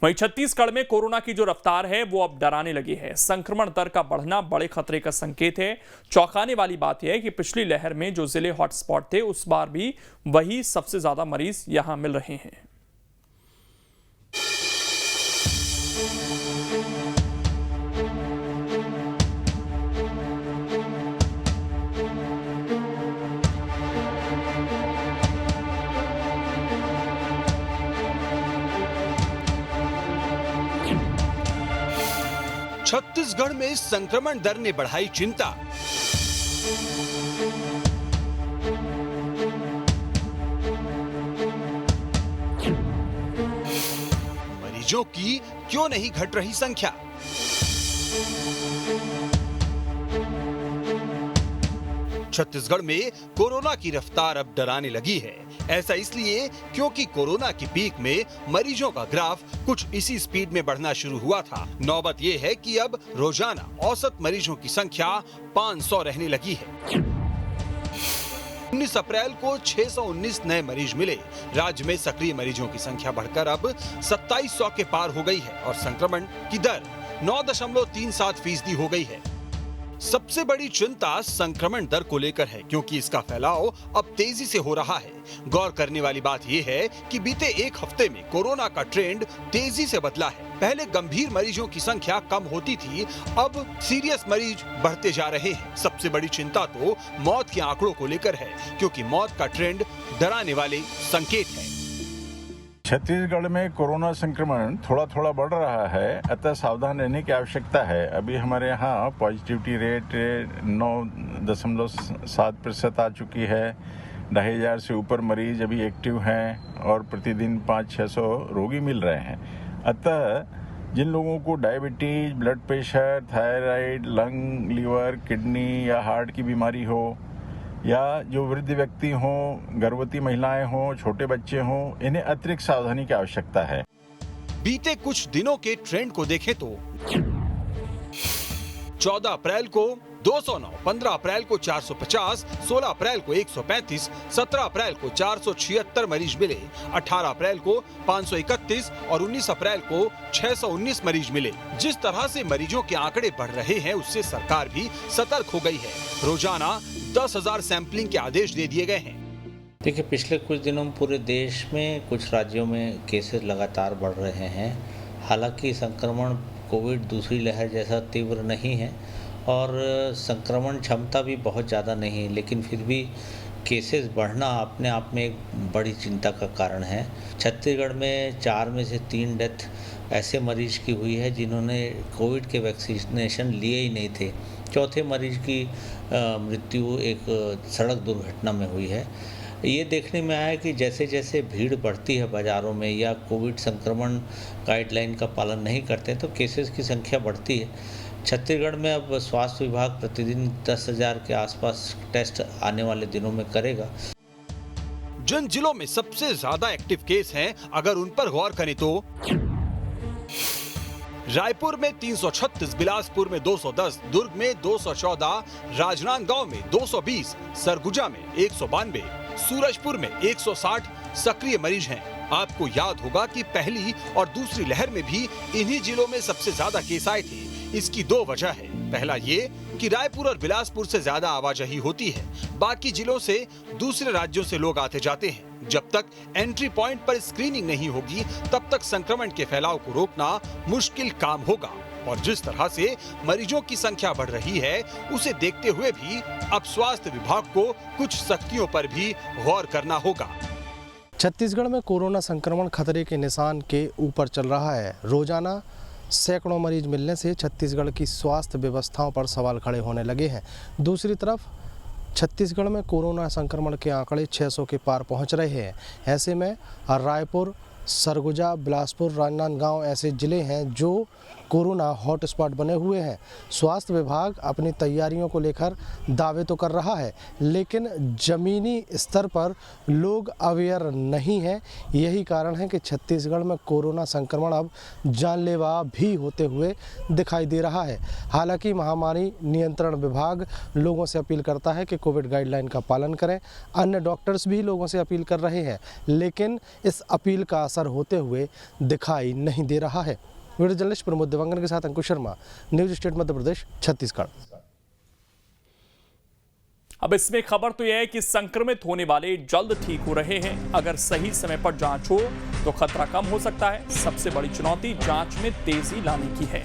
वहीं छत्तीसगढ़ में कोरोना की जो रफ्तार है वो अब डराने लगी है। संक्रमण दर का बढ़ना बड़े खतरे का संकेत है। चौंकाने वाली बात यह है कि पिछली लहर में जो जिले हॉटस्पॉट थे उस बार भी वही सबसे ज्यादा मरीज यहां मिल रहे हैं। छत्तीसगढ़ में संक्रमण दर ने बढ़ाई चिंता। मरीजों की क्यों नहीं घट रही संख्या? छत्तीसगढ़ में कोरोना की रफ्तार अब डराने लगी है। ऐसा इसलिए क्योंकि कोरोना की पीक में मरीजों का ग्राफ कुछ इसी स्पीड में बढ़ना शुरू हुआ था। नौबत ये है कि अब रोजाना औसत मरीजों की संख्या 500 रहने लगी है। 19 अप्रैल को 619 नए मरीज मिले। राज्य में सक्रिय मरीजों की संख्या बढ़कर अब 2700 के पार हो गई है और संक्रमण की दर 9.37% हो गई है। सबसे बड़ी चिंता संक्रमण दर को लेकर है, क्योंकि इसका फैलाव अब तेजी से हो रहा है। गौर करने वाली बात यह है कि बीते एक हफ्ते में कोरोना का ट्रेंड तेजी से बदला है। पहले गंभीर मरीजों की संख्या कम होती थी, अब सीरियस मरीज बढ़ते जा रहे हैं। सबसे बड़ी चिंता तो मौत के आंकड़ों को लेकर है, क्योंकि मौत का ट्रेंड डराने वाले संकेत है। छत्तीसगढ़ में कोरोना संक्रमण थोड़ा थोड़ा बढ़ रहा है, अतः सावधान रहने की आवश्यकता है। अभी हमारे यहाँ पॉजिटिविटी रेट 9.7% आ चुकी है। 2500 से ऊपर मरीज अभी एक्टिव हैं और प्रतिदिन 500-600 रोगी मिल रहे हैं। अतः जिन लोगों को diabetes, blood pressure, thyroid, lung, liver, kidney या हार्ट की बीमारी हो, या जो वृद्ध व्यक्ति हों, गर्भवती महिलाएं हों, छोटे बच्चे हों, इन्हें अतिरिक्त सावधानी की आवश्यकता है। बीते कुछ दिनों के ट्रेंड को देखें तो 14 अप्रैल को 209, 15 अप्रैल को 450, 16 अप्रैल को 135, 17 अप्रैल को 476 मरीज मिले, 18 अप्रैल को 531 और 19 अप्रैल को 619 मरीज मिले। जिस तरह से मरीजों के आंकड़े बढ़ रहे हैं, उससे सरकार भी सतर्क हो गई है। रोजाना 10,000 सैंपलिंग के आदेश दे दिए गए हैं। देखिए, पिछले कुछ दिनों में पूरे देश में कुछ राज्यों में केसेस लगातार बढ़ रहे हैं। हालांकि संक्रमण कोविड दूसरी लहर जैसा तीव्र नहीं है और संक्रमण क्षमता भी बहुत ज़्यादा नहीं है, लेकिन फिर भी केसेस बढ़ना अपने आप में एक बड़ी चिंता का कारण है। छत्तीसगढ़ में 4 में से 3 डेथ ऐसे मरीज की हुई है जिन्होंने कोविड के वैक्सीनेशन लिए ही नहीं थे। चौथे मरीज की मृत्यु एक सड़क दुर्घटना में हुई है। ये देखने में आया कि जैसे जैसे भीड़ बढ़ती है बाज़ारों में या कोविड संक्रमण गाइडलाइन का पालन नहीं करते तो केसेस की संख्या बढ़ती है। छत्तीसगढ़ में अब स्वास्थ्य विभाग प्रतिदिन 10,000 के आसपास टेस्ट आने वाले दिनों में करेगा। जिन जिलों में सबसे ज्यादा एक्टिव केस हैं, अगर उन पर गौर करें तो रायपुर में 336, बिलासपुर में 210, दुर्ग में 214, राजनांदगांव में 220, सरगुजा में 192, सूरजपुर में 160 सक्रिय मरीज हैं। आपको याद होगा कि पहली और दूसरी लहर में भी इन्हीं जिलों में सबसे ज्यादा केस आए थे। इसकी 2 वजह है। पहला ये कि रायपुर और बिलासपुर से ज्यादा आवाजाही होती है, बाकी जिलों से दूसरे राज्यों से लोग आते जाते हैं। जब तक एंट्री पॉइंट पर स्क्रीनिंग नहीं होगी, तब तक संक्रमण के फैलाव को रोकना मुश्किल काम होगा। और जिस तरह से मरीजों की संख्या बढ़ रही है, उसे देखते हुए भी अब स्वास्थ्य विभाग को कुछ सख्तियों पर भी गौर करना होगा। छत्तीसगढ़ में कोरोना संक्रमण खतरे के निशान के ऊपर चल रहा है। रोजाना सैकड़ों मरीज मिलने से छत्तीसगढ़ की स्वास्थ्य व्यवस्थाओं पर सवाल खड़े होने लगे हैं। दूसरी तरफ छत्तीसगढ़ में कोरोना संक्रमण के आंकड़े 600 के पार पहुंच रहे हैं। ऐसे में रायपुर, सरगुजा, बिलासपुर, राजनांदगांव ऐसे ज़िले हैं जो कोरोना हॉटस्पॉट बने हुए हैं। स्वास्थ्य विभाग अपनी तैयारियों को लेकर दावे तो कर रहा है, लेकिन ज़मीनी स्तर पर लोग अवेयर नहीं हैं। यही कारण है कि छत्तीसगढ़ में कोरोना संक्रमण अब जानलेवा भी होते हुए दिखाई दे रहा है। हालांकि महामारी नियंत्रण विभाग लोगों से अपील करता है कि कोविड गाइडलाइन का पालन करें। अन्य डॉक्टर्स भी लोगों से अपील कर रहे हैं, लेकिन इस अपील का असर होते हुए दिखाई नहीं दे रहा है। वीडियो जर्नलिस्ट प्रमोद दिवंगन के साथ अंकुश शर्मा, न्यूज स्टेट मध्य प्रदेश, छत्तीसगढ़। अब इसमें खबर तो यह है कि संक्रमित होने वाले जल्द ठीक हो रहे हैं। अगर सही समय पर जांच हो तो खतरा कम हो सकता है। सबसे बड़ी चुनौती जांच में तेजी लाने की है।